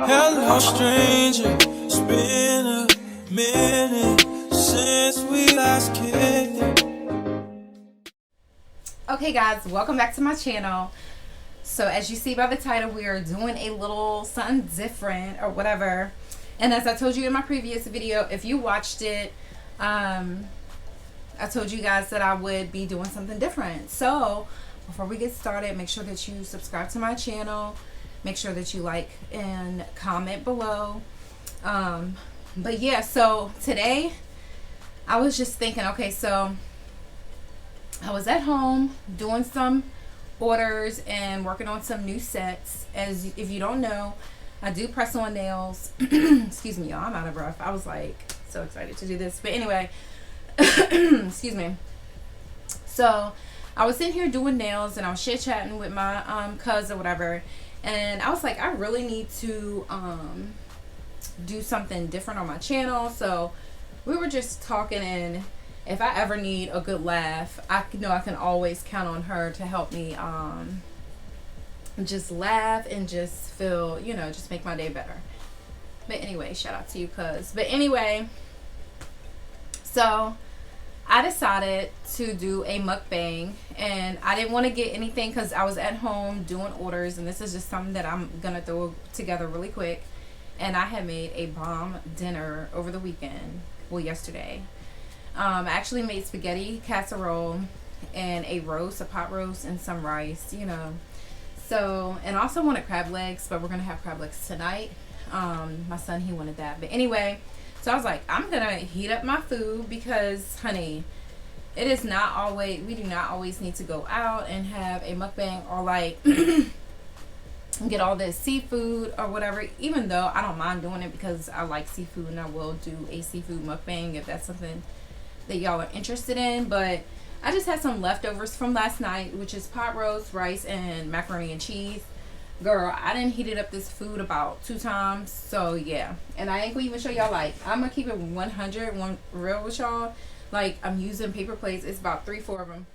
Hello, stranger. It's been a minute since we last kicked it. Okay guys, welcome back to my channel. So as you see by the title, we are doing a little something different or whatever. And as I told you in my previous video, if you watched it, I told you guys that I would be doing something different. So before we get started, make sure that you subscribe to my channel. Make sure that you like and comment below. But yeah, so today I was just thinking, okay, so I was at home doing some orders and working on some new sets. As if you don't know, I do press on nails. Excuse me, y'all, I'm out of breath. I was like so excited to do this. But anyway, excuse me. So I was sitting here doing nails and I was chit-chatting with my cousin or whatever. And I was like, I really need to do something different on my channel. So we were just talking, and if I ever need a good laugh, I know I can always count on her to help me just laugh and just feel, you know, just make my day better. But anyway, shout out to you, cuz. But anyway, so I decided to do a mukbang, and I didn't want to get anything because I was at home doing orders, and this is just something that I'm gonna throw together really quick. And I had made a bomb dinner over the weekend, well, yesterday. I actually made spaghetti casserole and a roast, a pot roast, and some rice, you know. So, and I also wanted crab legs, but we're gonna have crab legs tonight. My son, he wanted that. But anyway, so I was like, I'm gonna heat up my food because, honey, it is not always, we do not always need to go out and have a mukbang or like get all this seafood or whatever, even though I don't mind doing it because I like seafood, and I will do a seafood mukbang if that's something that y'all are interested in. But I just had some leftovers from last night, which is pot roast, rice, and macaroni and cheese. Girl, I didn't heat it up this food about 2 times. So yeah, and I ain't gonna even show y'all, like, I'm gonna keep it 100 real with y'all. Like, I'm using paper plates. It's about 3-4 of them.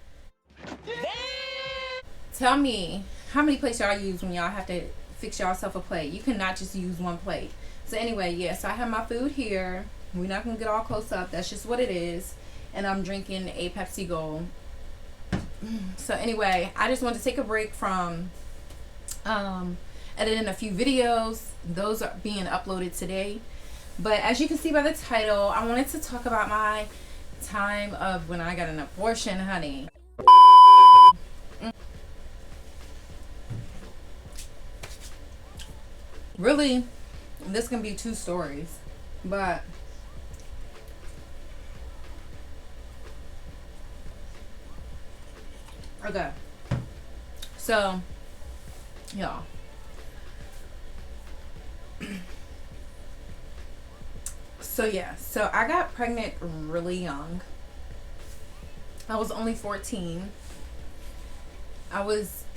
Tell me how many plates y'all use when y'all have to fix yourself a plate. You cannot just use one plate. So anyway, yeah, so I have my food here. We're not gonna get all close up, that's just what it is. And I'm drinking a Pepsi Gold. So anyway, I just wanted to take a break from editing a few videos. Those are being uploaded today. But as you can see by the title, I wanted to talk about my time of when I got an abortion, honey. Really, this can be 2 stories, but okay. So, y'all, so yeah, so I got pregnant really young. I was only 14.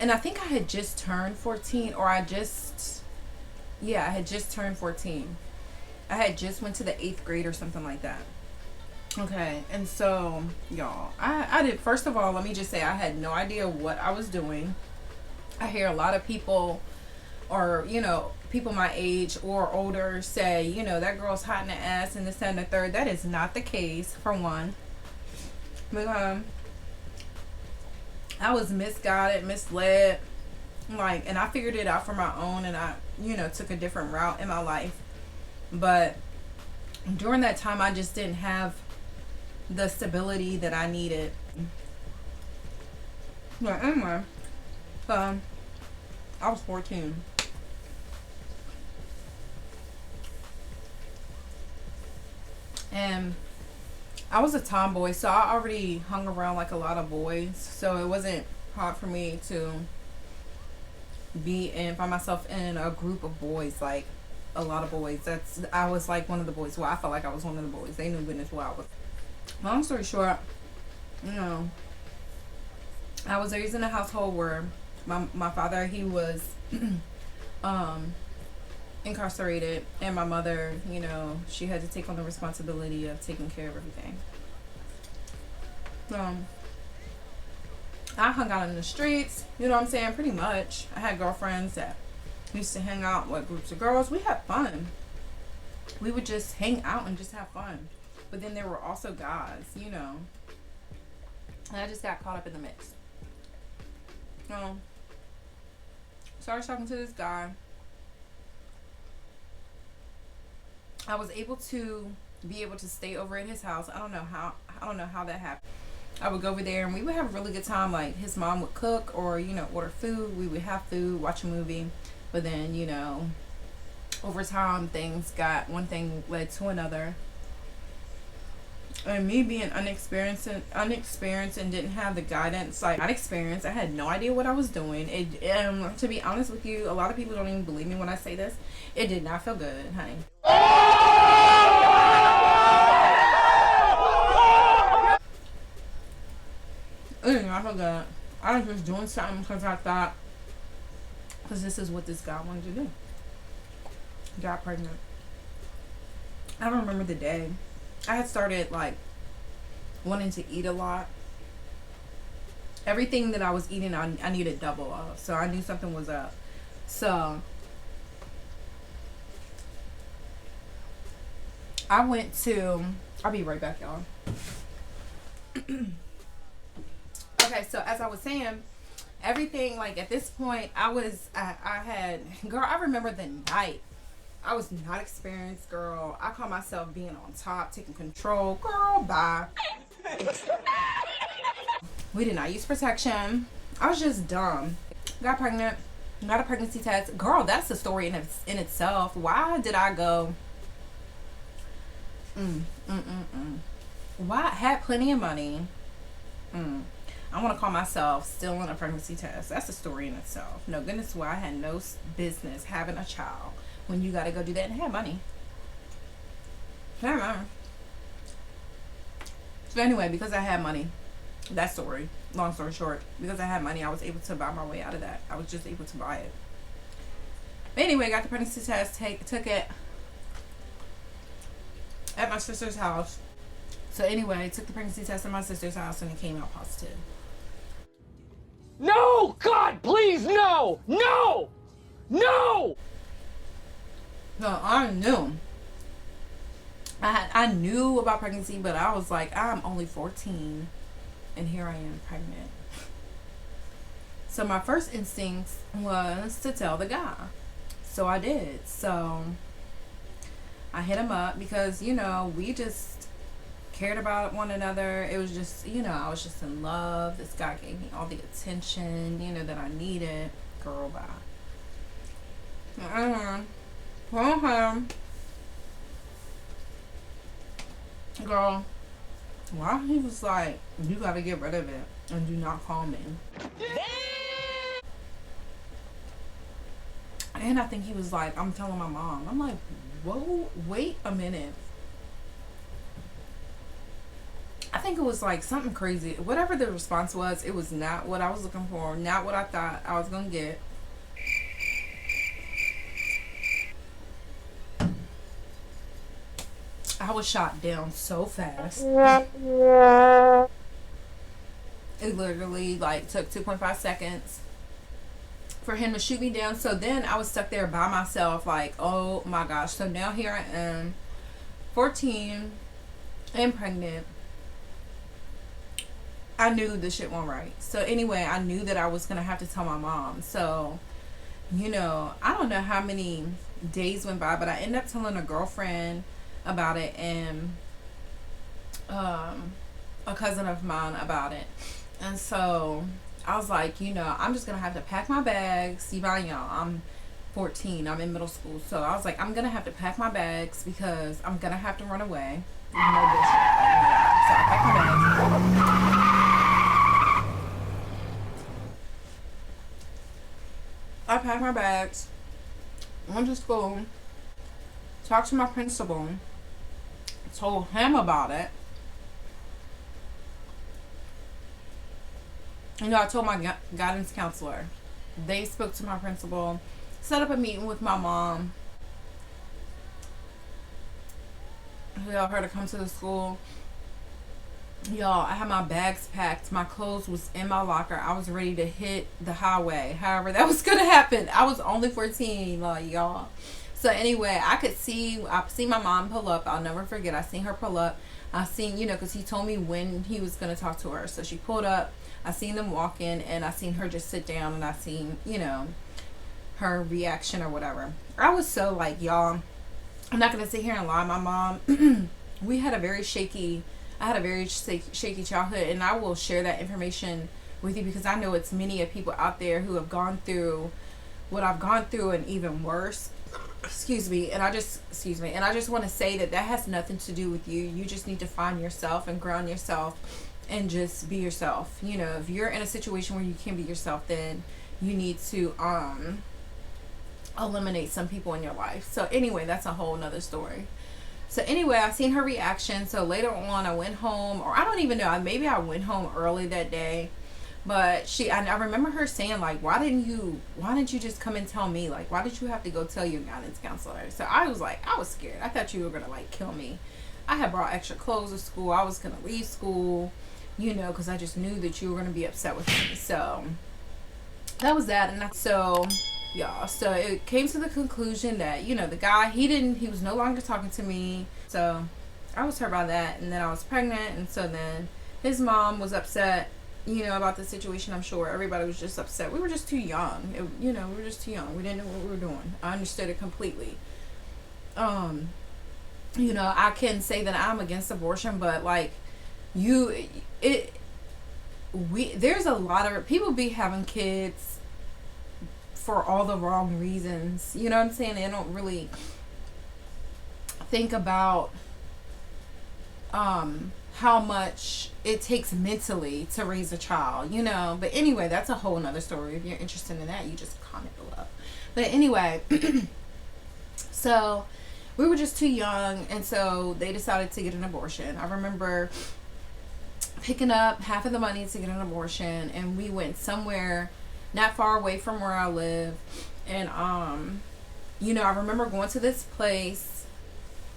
And I think I had just turned 14, or I had just turned 14. I had just went to the 8th grade or something like that. Okay, and so, y'all, I did, first of all, let me just say, I had no idea what I was doing. I hear a lot of people, or, you know, people my age or older say, you know, that girl's hot in the ass and this, that, and the third. That is not the case, for one. But, I was misguided, misled, like, and I figured it out for my own, and I, you know, took a different route in my life. But during that time, I just didn't have the stability that I needed. But anyway, I was 14. And I was a tomboy, so I already hung around like a lot of boys, so it wasn't hard for me to be in by myself in a group of boys, like a lot of boys. I was like one of the boys. Well, I felt like I was one of the boys. They knew goodness well I was. Long story short, you know, I was raised in a household where my father, he was incarcerated, and my mother, you know, she had to take on the responsibility of taking care of everything. I hung out in the streets, you know what I'm saying, pretty much. I had girlfriends that We used to hang out with groups of girls. We had fun. We would just hang out and just have fun. But then there were also guys, you know. And I just got caught up in the mix. So I was talking to this guy. I was able to stay over at his house. I don't know how that happened. I would go over there and we would have a really good time. Like his mom would cook or, you know, order food. We would have food, watch a movie. But then, you know, over time one thing led to another. And me being unexperienced and didn't have the guidance, like not experienced, I had no idea what I was doing. To be honest with you, a lot of people don't even believe me when I say this. It did not feel good, honey. It did not feel good. I was just doing something because I thought, because this is what this guy wanted to do. Got pregnant. I don't remember the day. I had started like wanting to eat a lot. Everything that I was eating, I needed double of. So I knew something was up. So I went to, I'll be right back, y'all. Okay, so as I was saying, everything, like at this point, I remember the night. I was not experienced, girl. I call myself being on top, taking control. Girl, bye. We did not use protection. I was just dumb. Got pregnant. Got a pregnancy test. Girl, that's the story in itself. Why did I go? Why? I had plenty of money. I want to call myself still on a pregnancy test. That's a story in itself. No goodness, why I had no business having a child when you got to go do that and have money. So anyway, because I had money, that story, long story short, because I had money, I was able to buy my way out of that. I was just able to buy it. But anyway, got the pregnancy test, took it at my sister's house. So anyway, took the pregnancy test at my sister's house and it came out positive. No! God, please, no! No! No! No, I knew. I knew about pregnancy, but I was like, I'm only 14 and here I am pregnant. So my first instinct was to tell the guy. So I did. So I hit him up because, you know, we just cared about one another. It was just, you know, I was just in love. This guy gave me all the attention, you know, that I needed. Girl, bye. Girl, why he was like, you gotta get rid of it and do not call me. And I think he was like, I'm telling my mom. I'm like, whoa, wait a minute. I think it was like something crazy. Whatever the response was, it was not what I was looking for, not what I thought I was gonna get. I was shot down so fast. It literally like took 2.5 seconds for him to shoot me down. So then I was stuck there by myself, like, oh my gosh. So now here I am, 14 and pregnant. I knew this shit wasn't right. So anyway, I knew that I was gonna have to tell my mom. So, you know, I don't know how many days went by, but I ended up telling a girlfriend about it and a cousin of mine about it. And so I was like, you know, I'm just gonna have to pack my bags. You know, I'm 14, I'm in middle school, so I was like, I'm gonna have to pack my bags because I'm gonna have to run away. No bullshit. So I packed my bags. I packed my bags, went to school, talked to my principal, told him about it. You know, I told my guidance counselor. They spoke to my principal, set up a meeting with my mom, who got her to come to the school. Y'all, I had my bags packed. My clothes was in my locker. I was ready to hit the highway. However, that was gonna happen. I was only 14, like, y'all. So anyway, I seen my mom pull up. I'll never forget. I seen her pull up. I seen, because he told me when he was gonna talk to her. So she pulled up. I seen them walk in, and I seen her just sit down, and I seen, her reaction or whatever. I was so like, y'all, I'm not gonna sit here and lie. My mom, we had a very shaky. I had a very shaky childhood, and I will share that information with you because I know it's many of people out there who have gone through what I've gone through and even worse. Excuse me. And I just want to say that has nothing to do with you. You just need to find yourself and ground yourself and just be yourself. If you're in a situation where you can't be yourself, then you need to eliminate some people in your life. So anyway, that's a whole nother story. So anyway, I seen her reaction. So later on, I went home, or I don't even know. Maybe I went home early that day. But I remember her saying, like, why didn't you just come and tell me? Like, why did you have to go tell your guidance counselor? So I was like, I was scared. I thought you were going to, like, kill me. I had brought extra clothes to school. I was going to leave school, because I just knew that you were going to be upset with me. So that was that. And so it came to the conclusion that, the guy, he was no longer talking to me. So I was hurt by that. And then I was pregnant. And so then his mom was upset, about the situation. I'm sure everybody was just upset. We were just too young. We were just too young. We didn't know what we were doing. I understood it completely. I can say that I'm against abortion, but like there's a lot of people be having kids for all the wrong reasons. You know what I'm saying? They don't really think about how much it takes mentally to raise a child, but anyway, that's a whole nother story. If you're interested in that, you just comment below. But anyway, so we were just too young, and so they decided to get an abortion. I remember picking up half of the money to get an abortion, and we went somewhere not far away from where I live. And I remember going to this place,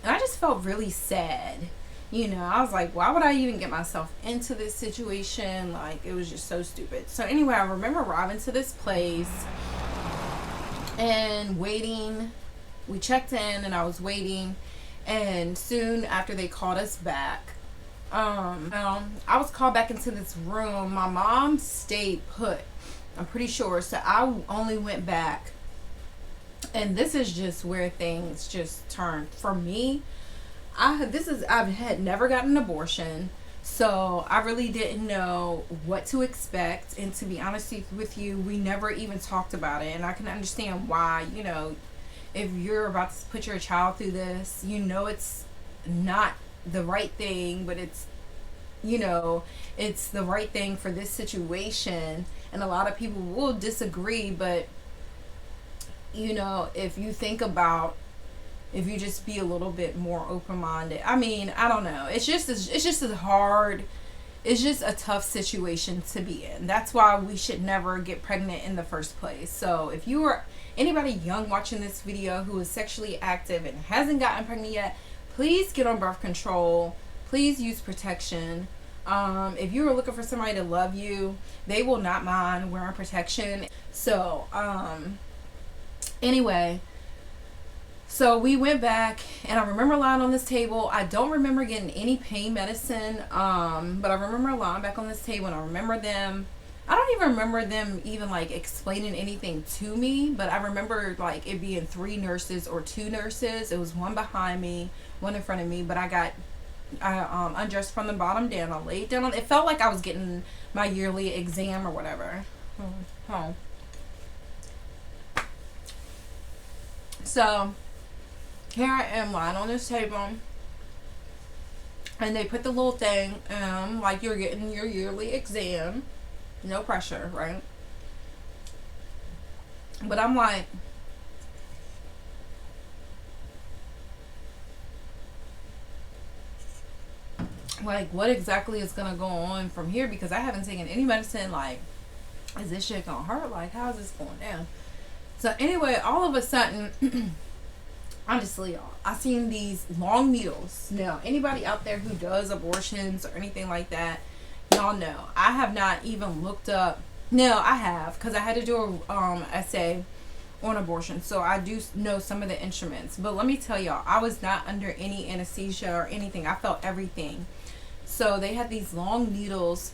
and I just felt really sad. I was like, why would I even get myself into this situation? Like, it was just so stupid. So anyway, I remember arriving to this place and waiting. We checked in, and I was waiting, and soon after they called us back, I was called back into this room. My mom stayed put, I'm pretty sure. So I only went back, and this is just where things just turned for me. I had never gotten an abortion, so I really didn't know what to expect. And to be honest with you, we never even talked about it. And I can understand why, if you're about to put your child through this, it's not the right thing, but it's the right thing for this situation. And a lot of people will disagree, but if you think about, if you just be a little bit more open-minded. I mean, I don't know. It's just a tough situation to be in. That's why we should never get pregnant in the first place. So if you are anybody young watching this video who is sexually active and hasn't gotten pregnant yet, please get on birth control. Please use protection. If you are looking for somebody to love you, they will not mind wearing protection. So, anyway, so we went back, and I remember lying on this table. I don't remember getting any pain medicine, but I remember lying back on this table, and I remember them. I don't even remember them even like explaining anything to me, but I remember like it being 3 nurses or 2 nurses. It was one behind me, one in front of me, but I undressed from the bottom down. I laid down. It felt like I was getting my yearly exam or whatever. So here I am lying on this table, and they put the little thing, like you're getting your yearly exam. No pressure, right? But I'm like, what exactly is gonna go on from here? Because I haven't taken any medicine. Like, is this shit gonna hurt? Like, how is this going down? So anyway, all of a sudden, honestly, y'all, I seen these long needles. Now, anybody out there who does abortions or anything like that, y'all know I have not even looked up. No, I have, because I had to do a essay on abortion, so I do know some of the instruments. But let me tell y'all, I was not under any anesthesia or anything. I felt everything. So they had these long needles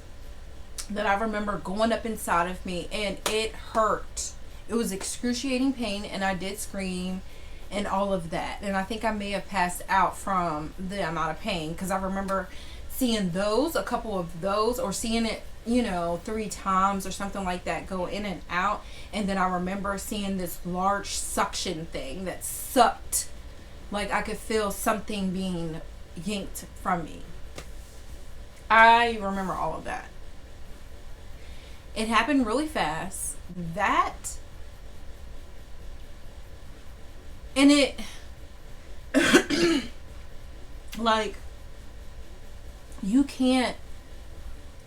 that I remember going up inside of me, and it hurt. It was excruciating pain, and I did scream and all of that. And I think I may have passed out from the amount of pain, because I remember seeing those, a couple of those, or seeing it, you know, 3 times or something like that, go in and out. And then I remember seeing this large suction thing that sucked, like I could feel something being yanked from me. I remember all of that. It happened really fast. That, and it, like, you can't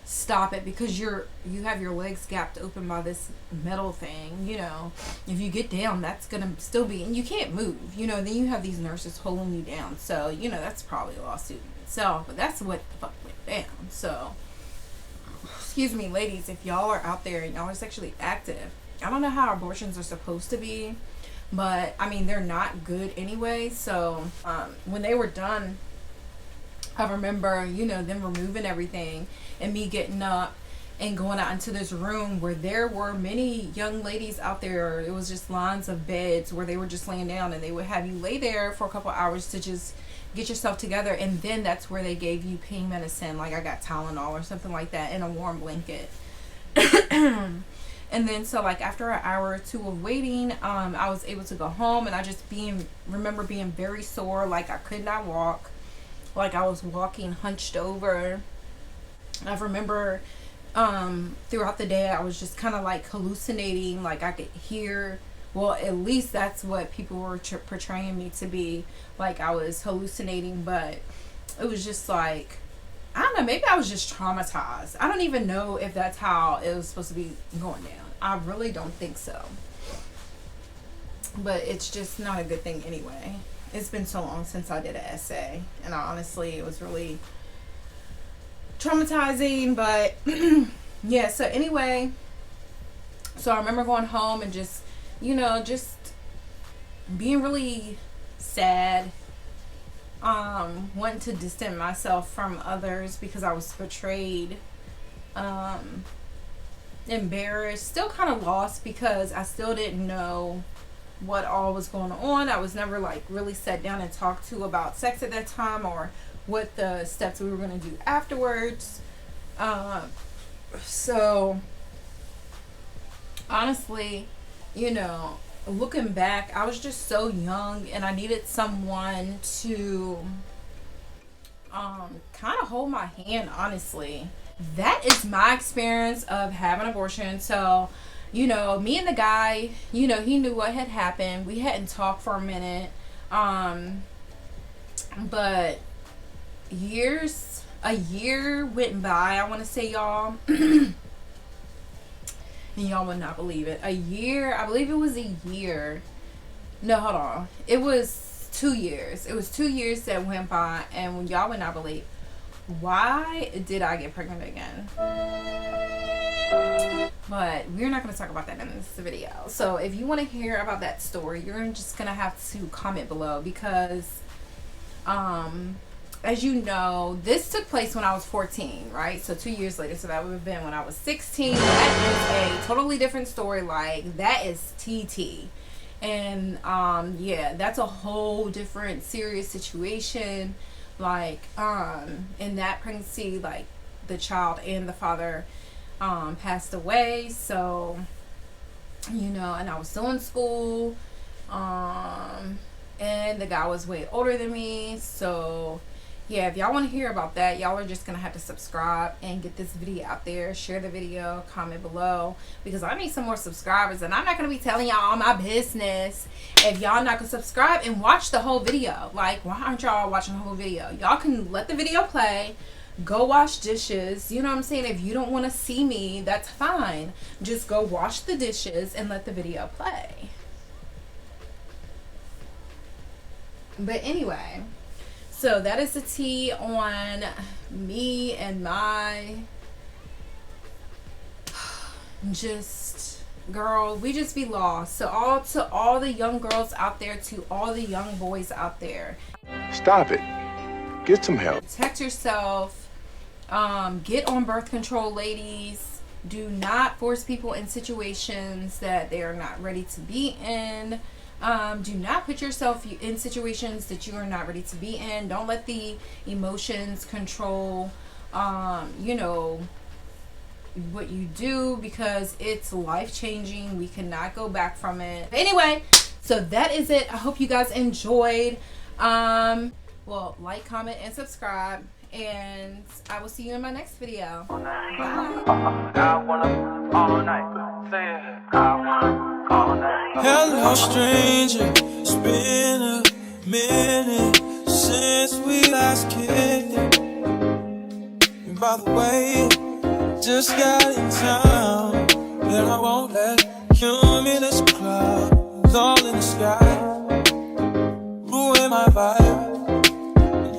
stop it because you have your legs gapped open by this metal thing, you know. If you get down, that's gonna still be, and you can't move, you know. Then you have these nurses holding you down, so you know that's probably a lawsuit in itself. But that's what the fuck went down. So excuse me, ladies, if y'all are out there and y'all are sexually active, I don't know how abortions are supposed to be, but I mean, they're not good anyway. So when they were done, I remember, you know, them removing everything and me getting up and going out into this room where there were many young ladies out there. It was just lines of beds where they were just laying down, and they would have you lay there for a couple hours to just get yourself together. And then that's where they gave you pain medicine, like I got Tylenol or something like that, in a warm blanket. And then so like after an hour or 2 of waiting, I was able to go home, and I just remember being very sore, like I could not walk, like I was walking hunched over. I remember throughout the day I was just kind of like hallucinating, like I could hear, well, at least that's what people were portraying me to be, like I was hallucinating. But it was just like, I don't know, maybe I was just traumatized. I don't even know if that's how it was supposed to be going down. I really don't think so. But it's just not a good thing anyway. It's been so long since I did an essay, and honestly, it was really traumatizing. But yeah, so anyway, so I remember going home and just, you know, just being really sad, wanting to distance myself from others because I was betrayed, embarrassed, still kind of lost because I still didn't know what all was going on. I was never like really sat down and talked to about sex at that time, or what the steps we were going to do afterwards. So honestly, you know, looking back, I was just so young, and I needed someone to kind of hold my hand, honestly. That is my experience of having an abortion. So, you know, me and the guy, you know, he knew what had happened. We hadn't talked for a minute. But a year went by, I want to say, y'all. And y'all would not believe it. A year, I believe it was a year. No, hold on. It was 2 years. It was 2 years that went by, and y'all would not believe. Why did I get pregnant again? But we're not going to talk about that in this video. So if you want to hear about that story, you're just going to have to comment below, because as you know, this took place when I was 14, right? So 2 years later, so that would have been when I was 16. That is a totally different story. Like, that is TT. And yeah, that's a whole different serious situation. Like, in that pregnancy, like, the child and the father passed away. So, you know, and I was still in school, and the guy was way older than me. So yeah, if y'all want to hear about that, y'all are just gonna have to subscribe and get this video out there. Share the video, comment below, because I need some more subscribers, and I'm not gonna be telling y'all all my business if y'all not gonna subscribe and watch the whole video. Like, why aren't y'all watching the whole video? Y'all can let the video play, go wash dishes, you know what I'm saying? If you don't want to see me, that's fine. Just go wash the dishes and let the video play. But anyway, so that is the tea on me and my girl, we just be lost. So all the young girls out there, to all the young boys out there, stop it. Get some help. protect yourself. Get on birth control, ladies. Do not force people in situations that they are not ready to be in. Do not put yourself in situations that you are not ready to be in. Don't let the emotions control what you do, because it's life-changing. We cannot go back from it. But anyway, so that is it. I hope you guys enjoyed. Well, like, comment, and subscribe, and I will see you in my next video. Hello, stranger. It's been a minute since we last kicked it. And by the way, just got in town, and I won't let cumulus clouds all in the sky ruin my vibe.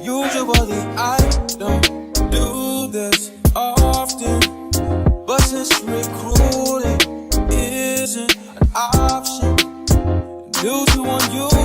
Usually I don't do this often, but since recruiting isn't an option due to unusual